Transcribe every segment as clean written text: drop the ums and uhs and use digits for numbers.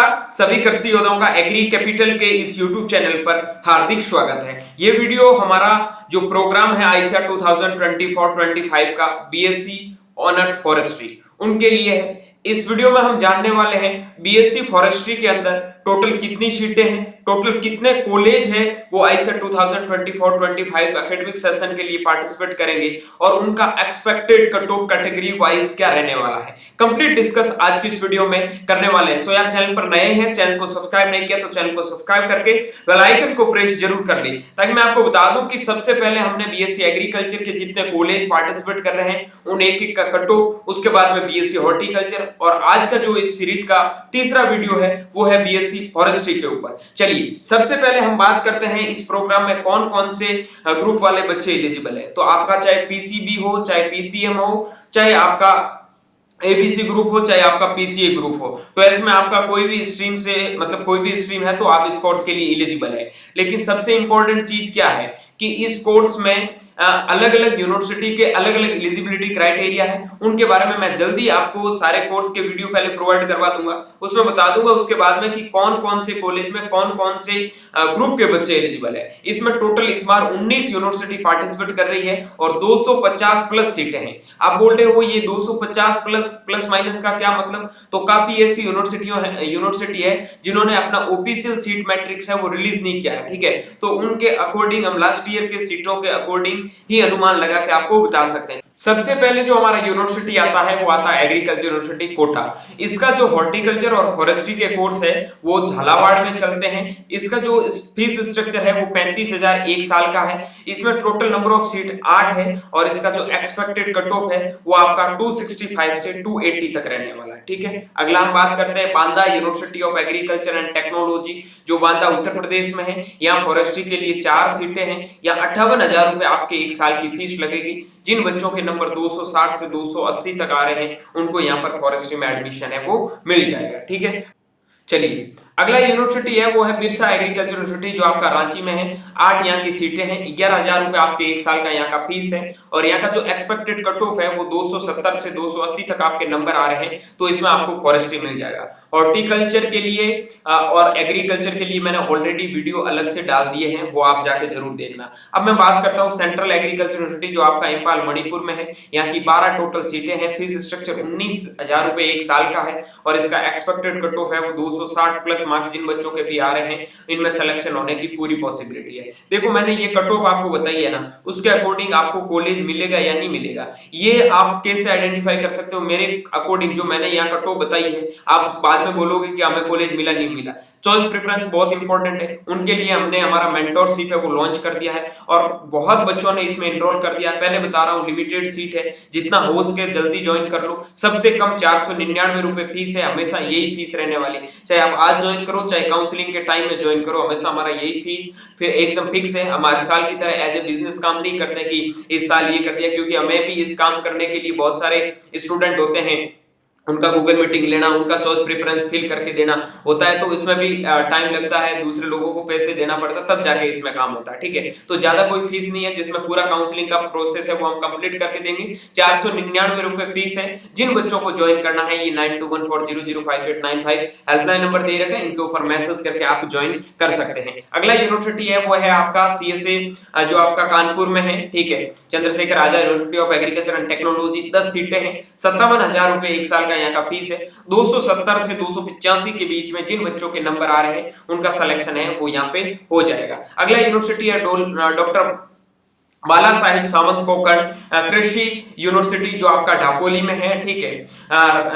नमस्कार सभी कृषि योद्धाओं का एग्री कैपिटल के इस YouTube चैनल पर हार्दिक स्वागत है। ये वीडियो हमारा जो प्रोग्राम है आईसा 2024-25 का बीएससी ऑनर्स फॉरेस्ट्री उनके लिए है। इस वीडियो में हम जानने वाले हैं बीएससी फॉरेस्ट्री के अंदर टोटल कितनी सीटें हैं, टोटल कितने कॉलेज हैं वो आईसा 2024-25 एकेडमिक सेशन के लिए पार्टिसिपेट करेंगे और उनका expected cut off category wise क्या रहने वाला है। कंप्लीट डिस्कस आज की इस वीडियो में करने वाले हैं। सो यार चैनल पर नए हैं, चैनल को सब्सक्राइब नहीं किया तो चैनल को सब्सक्राइब करके बेल आइकन को प्रेस जरूर कर ले, ताकि मैं आपको बता दूं कि सबसे पहले हमने बीएससी एग्रीकल्चर के जितने कॉलेज पार्टिसिपेट कर रहे हैं उन एक एक का कट ऑफ, उसके बाद में बीएससी हॉर्टिकल्चर और आज का जो इस सीरीज का तीसरा वीडियो है वो है बीएससी फॉरेस्ट्री के ऊपर। चलिए सबसे पहले हम बात करते हैं इस प्रोग्राम में कौन कौन से ग्रुप वाले बच्चे एलिजिबल है। तो आपका चाहे पीसीबी हो, चाहे पीसीएम हो, चाहे आपका एबीसी ग्रुप हो, चाहे आपका पीसीए ग्रुप हो, 12th में आपका कोई भी स्ट्रीम से मतलब कोई भी स्ट्रीम है तो आप इस कोर्स के लिए एलिजिबल है। लेकिन सबसे इंपॉर्टेंट चीज क्या है कि इस कोर्स में अलग अलग यूनिवर्सिटी के अलग अलग एलिजिबिलिटी क्राइटेरिया है, उनके बारे में मैं जल्दी आपको सारे कोर्स के वीडियो पहले प्रोवाइड करवा दूंगा, उसमें बता दूंगा उसके बाद में कि कौन कौन से कॉलेज में कौन कौन से ग्रुप के बच्चे एलिजिबल है। इसमें टोटल इस बार 19 यूनिवर्सिटी पार्टिसिपेट कर रही है और 250 प्लस सीटें हैं। आप बोल रहे हो ये 250 प्लस माइनस का क्या मतलब, तो काफी ऐसी यूनिवर्सिटी है जिन्होंने अपना ऑफिशियल सीट मैट्रिक्स है वो रिलीज नहीं किया है, ठीक है। तो उनके अकॉर्डिंग हम लास्ट ईयर के सीटों के अकॉर्डिंग ही अनुमान लगा के आपको बता सकते हैं। सबसे पहले जो हमारा यूनिवर्सिटी आता है वो आता है एग्रीकल्चर यूनिवर्सिटी कोटा। इसका जो हॉर्टिकल्चर और फॉरेस्ट्री के कोर्स है वो झालावाड़ में चलते हैं। इसका जो फीस स्ट्रक्चर है वो 35,000 एक साल का है। इसमें टोटल नंबर ऑफ सीट 8 है और इसका जो एक्सपेक्टेड कट ऑफ है वो आपका 265 से 280 तक रहने वाला है, ठीक है। अगला हम बात करते हैं Banda university of agriculture and technology, जो बांदा उत्तर प्रदेश में है। यहाँ फॉरेस्ट्री के लिए 4 सीटें हैं। यहाँ 58,000 रुपए आपके एक साल की फीस लगेगी। जिन बच्चों के नंबर 260 से 280 तक आ रहे हैं उनको यहाँ पर फॉरेस्ट्री में एडमिशन है वो मिल जाएगा, ठीक है। चलिए अगला यूनिवर्सिटी है वो है बिरसा एग्रीकल्चर यूनिवर्सिटी, जो आपका रांची में है। 8 यहाँ की सीटें हैं, 11,000 रुपए आपके एक साल का यहाँ का फीस है और यहाँ का जो एक्सपेक्टेड कट ऑफ है वो 270 से 280 तक आपके नंबर आ रहे हैं, तो इसमें आपको फॉरेस्ट्री मिल जाएगा। हॉर्टिकल्चर के लिए और एग्रीकल्चर के लिए मैंने ऑलरेडी वीडियो अलग से डाल दिए हैं, वो आप जाके जरूर देखना। अब मैं बात करता हूँ सेंट्रल एग्रीकल्चर यूनिवर्सिटी, जो आपका इम्फाल मणिपुर में है। यहाँ की 12 टोटल सीटें हैं। फीस स्ट्रक्चर 19,000 रुपए एक साल का है और इसका एक्सपेक्टेड कट ऑफ है वो 260 प्लस मार्क्स जिन बच्चों के भी आ रहे हैं इनमें सिलेक्शन होने की पूरी पॉसिबिलिटी है। देखो मैंने ये कट ऑफ आपको बताई है ना, उसके अकॉर्डिंग आपको कॉलेज मिलेगा या नहीं मिलेगा ये आप कैसे आइडेंटिफाई कर सकते हो। मेरे अकॉर्डिंग जो मैंने यहाँ कट ऑफ बताई है, आप बाद में बोलोगे कि हमें कॉलेज मिला नहीं मिला। चॉइस प्रेफरेंस बहुत इंपॉर्टेंट है, उनके लिए हमने हमारा मेंटोरशिप है वो लॉन्च कर दिया है और बहुत बच्चों ने इसमें एनरोल कर दिया। पहले बता रहा हूँ लिमिटेड सीट है, जितना हो सके जल्दी ज्वाइन कर लो। सबसे कम 499 रुपए फीस है, हमेशा यही फीस रहने वाली, चाहे आप आज ज्वाइन करो चाहे काउंसलिंग के टाइम में ज्वाइन करो, हमेशा हमारा यही फीस फिर एकदम फिक्स है। हमारे साल की तरह एज ए बिजनेस काम नहीं करते कि इस साल ये कर दिया, क्योंकि हमें भी इस काम करने के लिए बहुत सारे स्टूडेंट होते हैं, उनका गूगल मीटिंग लेना, उनका चॉइस प्रेफरेंस फिल करके देना होता है, तो इसमें भी टाइम लगता है, दूसरे लोगों को पैसे देना पड़ता है, तब जाके इसमें काम होता है, ठीक है। तो ज्यादा कोई फीस नहीं है, जिसमें पूरा काउंसलिंग का प्रोसेस है वो हम कंप्लीट करके देंगे। 499 रुपए फीस है। जिन बच्चों को ज्वाइन करना है ये 9214005895 हेल्पलाइन नंबर दे रखा है, इनके ऊपर मैसेज करके आप ज्वाइन कर सकते हैं। अगला यूनिवर्सिटी है वो है आपका सीएसए, जो आपका कानपुर में है, ठीक है। Chandrashekhar Azad university of agriculture and technology, 10 सीटें हैं। 57,000 रुपए एक साल यहाँ का फीस है। 270 से 285 के बीच में जिन बच्चों के नंबर आ रहे हैं उनका सिलेक्शन है वो यहाँ पे हो जाएगा। अगला यूनिवर्सिटी है डॉक्टर बाला साहेब सावंत कोकण कृषि यूनिवर्सिटी, जो आपका ढाकोली में है, ठीक है।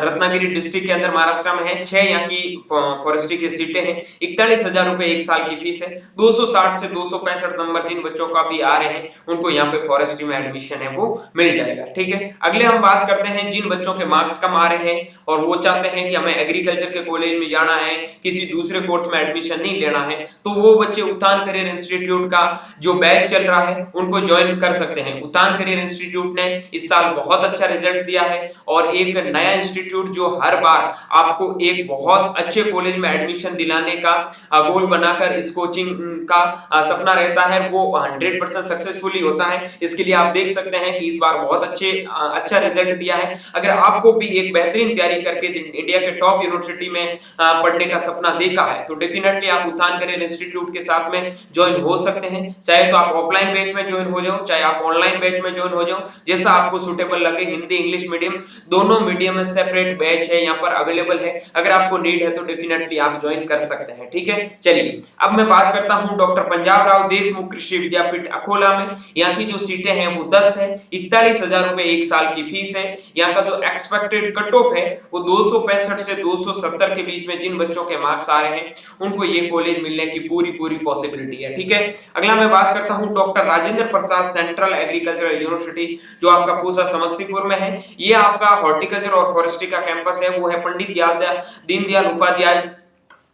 रत्नागिरी डिस्ट्रिक्ट के अंदर महाराष्ट्र में है। 6 यहाँ की फॉरेस्ट्री की सीटें हैं। 41,000 रुपए एक साल की फीस है। 260 से 265 नंबर जिन बच्चों का भी आ रहे हैं उनको यहाँ पे फॉरेस्ट्री में एडमिशन है वो मिल जाएगा, ठीक है। अगले हम बात करते हैं जिन बच्चों के मार्क्स कम आ रहे हैं और वो चाहते हैं कि हमें एग्रीकल्चर के कॉलेज में जाना है, किसी दूसरे कोर्स में एडमिशन नहीं लेना है, तो वो बच्चे उत्थान करियर इंस्टीट्यूट का जो बैच चल रहा है उनको ज्वाइन कर सकते हैं। उतान करियर इंस्टीट्यूट ने इस साल बहुत अच्छा रिजल्ट दिया है और एक नया इंस्टीट्यूट जो हर बार आपको एक बहुत अच्छे कॉलेज में एडमिशन दिलाने का गोल बनाकर इस कोचिंग का सपना रहता है, वो 100% सक्सेसफुली होता है। इसके लिए आप देख सकते हैं कि इस बार बहुत अच्छा रिजल्ट दिया है। अगर आपको भी एक बेहतरीन तैयारी करके इंडिया के टॉप यूनिवर्सिटी में पढ़ने का सपना देखा है तो डेफिनेटली आप उतान करियर इंस्टीट्यूट के साथ में ज्वाइन हो सकते हैं। चाहे तो आप ऑफलाइन बैच में ज्वाइन हो जाओ, चाहे आप ऑनलाइन बैच में ज्वाइन हो जाओ, जैसा आपको सुटेबल लगे। हिंदी इंग्लिश मीडियम दोनों मीडियम में सेपरेट बैच है यहाँ पर अवेलेबल है। अगर आपको नीड है तो डेफिनेटली आप ज्वाइन कर सकते हैं। ठीक है, चलिए अब मैं बात करता हूँ डॉक्टर पंजाब राव देशमुख कृषि विद्यापीठ अकोला में। यहाँ की जो सीटें हैं वो 10 है। 41,000 रुपए एक साल की फीस है। यहाँ का जो एक्सपेक्टेड कट ऑफ है वो 265 से 270 के बीच में जिन बच्चों के मार्क्स आ रहे हैं उनको ये कॉलेज मिलने की पूरी पॉसिबिलिटी है। ठीक है, अगला मैं बात करता हूँ doctor Rajendra Prasad central agricultural university जो आपका पूसा समस्तीपुर में है। ये आपका हॉर्टिकल्चर और फॉरेस्ट्री का कैंपस है, वो है Pandit Deendayal Upadhyay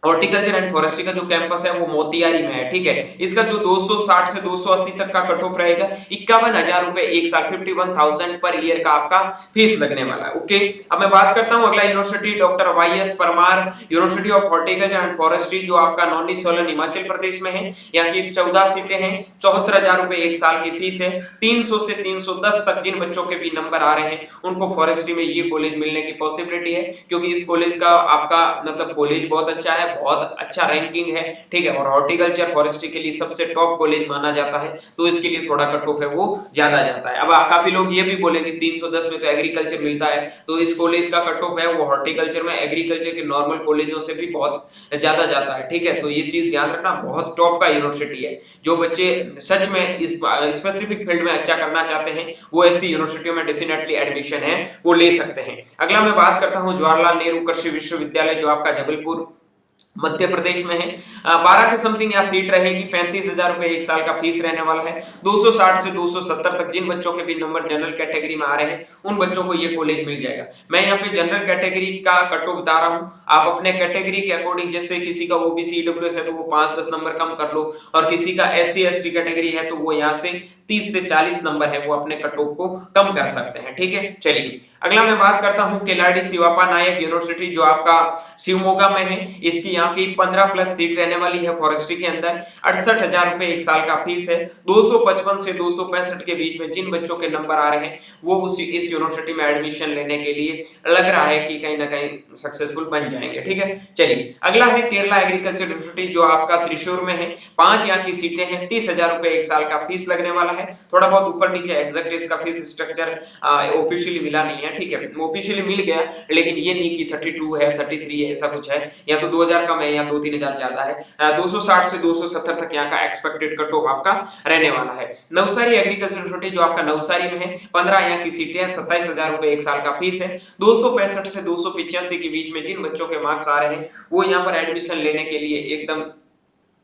horticulture and forestry का जो कैंपस है वो मोतिहारी में है। ठीक है, इसका जो 260 से 280 तक का कट ऑफ रहेगा। 51,000 रुपए एक साल 51,000 पर ईयर का आपका फीस लगने वाला है। ओके, अब मैं बात करता हूं अगला university doctor YS Parmar university of horticulture and forestry जो आपका नौनी सोलन हिमाचल प्रदेश में है। यहाँ की 14 सीटें हैं। 74,000 रुपए एक साल की फीस है। 300 से 310 तक जिन बच्चों के भी नंबर आ रहे हैं उनको फॉरेस्ट्री में ये कॉलेज मिलने की पॉसिबिलिटी है, क्योंकि इस कॉलेज का आपका मतलब कॉलेज बहुत अच्छा है, बहुत अच्छा रैंकिंग है। ठीक है, और हॉर्टिकल्चर फॉरेस्ट्री के लिए सबसे टॉप कॉलेज माना जाता है, तो इसके लिए थोड़ा कट ऑफ है वो ज्यादा जाता है। अब काफी लोग ये भी बोलेंगे 310 में तो एग्रीकल्चर मिलता है, तो इस कॉलेज का कट ऑफ है वो हॉर्टिकल्चर में एग्रीकल्चर के नॉर्मल कॉलेजों से भी बहुत ज्यादा जाता है। ठीक है, तो ये चीज ध्यान रखना, बहुत टॉप का यूनिवर्सिटी है। जो बच्चे सच में इस स्पेसिफिक फील्ड में अच्छा करना चाहते हैं वो ऐसी यूनिवर्सिटियों में डेफिनेटली एडमिशन है वो ले सकते हैं। अगला मैं बात करता हूँ जवाहरलाल नेहरू कृषि विश्वविद्यालय जो आपका जबलपुर मध्य प्रदेश में है। 12 के समथिंग यहाँ सीट रहेगी। 35,000 रुपए एक साल का फीस रहने वाला है। 260 से 270 तक जिन बच्चों के भी नंबर जनरल कैटेगरी में आ रहे हैं उन बच्चों को ये कॉलेज मिल जाएगा। मैं यहाँ पे जनरल कैटेगरी का कट ऑफ बता रहा हूँ, आप अपने कैटेगरी के अकॉर्डिंग, जैसे किसी का ओबीसी ईडब्ल्यूएस है तो वो 5-10 नंबर कम कर लो, और किसी का एससी एसटी कैटेगरी है तो वो यहाँ से 30 से 40 नंबर है वो अपने कट ऑफ को कम कर सकते हैं। ठीक है, चलिए अगला मैं बात करता हूं केलाडी शिवापा नायक यूनिवर्सिटी जो आपका शिवमोगा में है। इसकी यहाँ की 15 प्लस सीट रहने वाली है फॉरेस्ट्री के अंदर। 68,000 रुपए एक साल का फीस है। 255 से 265 के बीच में जिन बच्चों के नंबर आ रहे हैं वो इस यूनिवर्सिटी में एडमिशन लेने के लिए लग रहा है कि कहीं ना कहीं सक्सेसफुल बन जाएंगे। ठीक है, चलिए अगला है केरला एग्रीकल्चर यूनिवर्सिटी जो आपका त्रिशूर में है। 5 यहाँ की सीटें हैं। 30,000 रुपए एक साल का फीस लगने वाला है। थोड़ा बहुत ऊपर नीचे एग्जैक्ट इसका फीस स्ट्रक्चर ऑफिशियली मिला नहीं है। ठीक है, ऑफिशियली मिल गया लेकिन ये नहीं कि 32 है 33 है ऐसा कुछ है, या तो 2,000 कम है या 2-3 हजार ज्यादा है। 260 से 270 तक यहाँ का एक्सपेक्टेड कट ऑफ आपका रहने वाला है। नवसारी एग्रीकल्चर यूनिवर्सिटी जो आपका नवसारी में है। 15 यहाँ की सीटें हैं। 27,000 रुपए एक साल का फीस है। 265 से 285 के बीच में जिन बच्चों के मार्क्स आ रहे हैं वो यहाँ पर एडमिशन लेने के लिए एकदम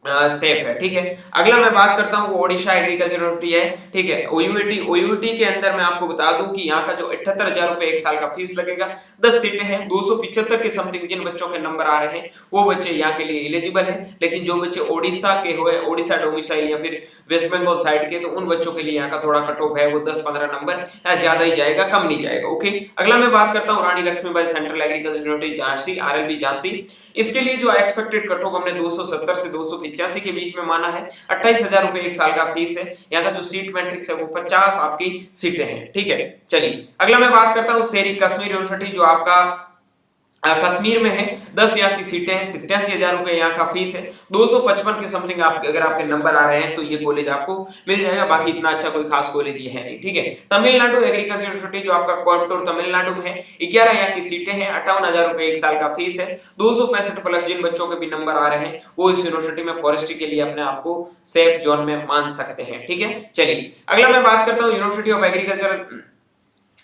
सेफ है। ठीक है, अगला मैं बात करता हूँ ओडिशा एग्रीकल्चर यूनिवर्सिटी है। ठीक है, ओयूटी के अंदर मैं आपको बता दूं कि यहाँ का जो 78,000 रुपए एक साल का फीस लगेगा। 10 सीटें हैं। 275 के समथिंग जिन बच्चों के नंबर आ रहे हैं वो बच्चे यहाँ के लिए एलिजिबल है, लेकिन जो बच्चे ओडिशा के हुए, ओडिशा डोमिसाइल या फिर वेस्ट बंगाल साइड के, तो उन बच्चों के लिए यहाँ का थोड़ा कट ऑफ है वो 10-15 नंबर ज्यादा ही जाएगा, कम नहीं जाएगा। ओके, अगला मैं बात करता हूँ Rani Laxmibai central agriculture university Jhansi, RLB Jhansi. इसके लिए जो एक्सपेक्टेड कट ऑफ हमने 270 से 285 के बीच में माना है। 28,000 रुपए एक साल का फीस है। यहाँ का जो सीट मैट्रिक्स है वो 50 आपकी सीटें हैं। ठीक है, चलिए अगला मैं बात करता हूँ शेर ई कश्मीर यूनिवर्सिटी जो आपका कश्मीर में है। 10 यहाँ की सीटें हैं। 87,000 रुपए यहाँ का फीस है। 255 के समथिंग अगर आपके नंबर आ रहे हैं तो ये कॉलेज आपको मिल जाएगा। बाकी इतना अच्छा कोई खास कॉलेज ये है नहीं। ठीक है, तमिलनाडु एग्रीकल्चर यूनिवर्सिटी जो आपका कोयम्बटूर तमिलनाडु में है। 11 यहाँ की सीटें हैं। 58,000 रुपए एक साल का फीस है। 265 प्लस जिन बच्चों के भी नंबर आ रहे हैं वो इस यूनिवर्सिटी में फॉरेस्ट्री के लिए अपने आप को सेफ जोन में मान सकते हैं। ठीक है, चलिए अगला मैं बात करता हूँ यूनिवर्सिटी ऑफ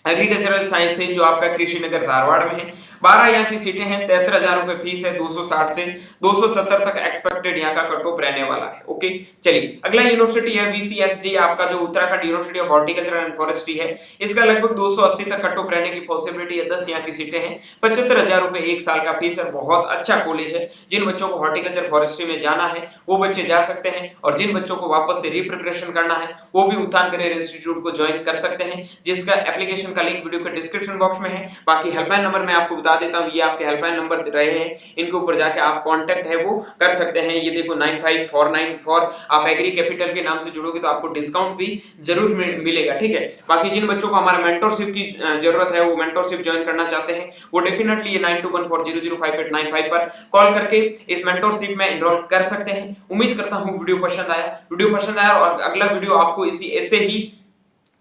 एग्रीकल्चरल साइंस जो आपका कृषि नगर धारवाड़ में है। 12 यहाँ की सीटें हैं, 73,000 रुपए फीस है, 260 से 270 तक एक्सपेक्टेड यहाँ का कट ऑफ रहने वाला है। ओके, चलिए अगला यूनिवर्सिटी है VCSG, आपका जो Uttarakhand university of horticulture and forestry है, इसका लगभग 280 तक कट ऑफ रहने की पॉसिबिलिटी है। 10 यहाँ की सीटें हैं, 75,000 रुपए एक साल का फीस है। बहुत अच्छा कॉलेज है, जिन बच्चों को हॉर्टिकल्चर फॉरेस्ट्री में जाना है वो बच्चे जा सकते हैं, और जिन बच्चों को वापस से रीप्रिपरेशन करना है वो भी उत्थान करियर इंस्टीट्यूट को ज्वाइन कर सकते हैं, जिसका एप्लीकेशन का लिंक वीडियो के डिस्क्रिप्शन बॉक्स में है। बाकी हेल्पलाइन नंबर मैं आपको बता देता हूं, ये आपके हेल्पलाइन नंबर रहे हैं, इनके ऊपर जाके आप कांटेक्ट है वो कर सकते हैं। ये देखो 95494, आप एग्री कैपिटल के नाम से जुड़ोगे तो आपको डिस्काउंट भी जरूर मिलेगा, ठीक है। बाकी जिन बच्चों को हमारा मेंटरशिप की जरूरत है, वो मेंटरशिप ज्वाइन करना चाहते हैं, वो डेफिनेटली ये 9214005895 पर कॉल करके इस मेंटरशिप में एनरोल कर सकते हैं। उम्मीद करता हूं वीडियो पसंद आया और अगला वीडियो आपको इसी ऐसे ही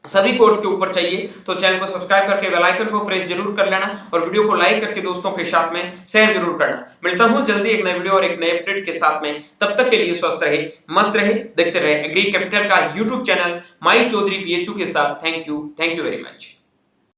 सभी कोर्स के ऊपर चाहिए तो चैनल को सब्सक्राइब करके बेल आइकन को प्रेस जरूर कर लेना, और वीडियो को लाइक करके दोस्तों के साथ में शेयर जरूर करना। मिलता हूं जल्दी एक नए वीडियो और एक नए अपडेट के साथ में, तब तक के लिए स्वस्थ रहे, मस्त रहे, देखते रहे एग्री कैपिटल का YouTube channel my Chaudhary PHU के साथ। Thank you very much.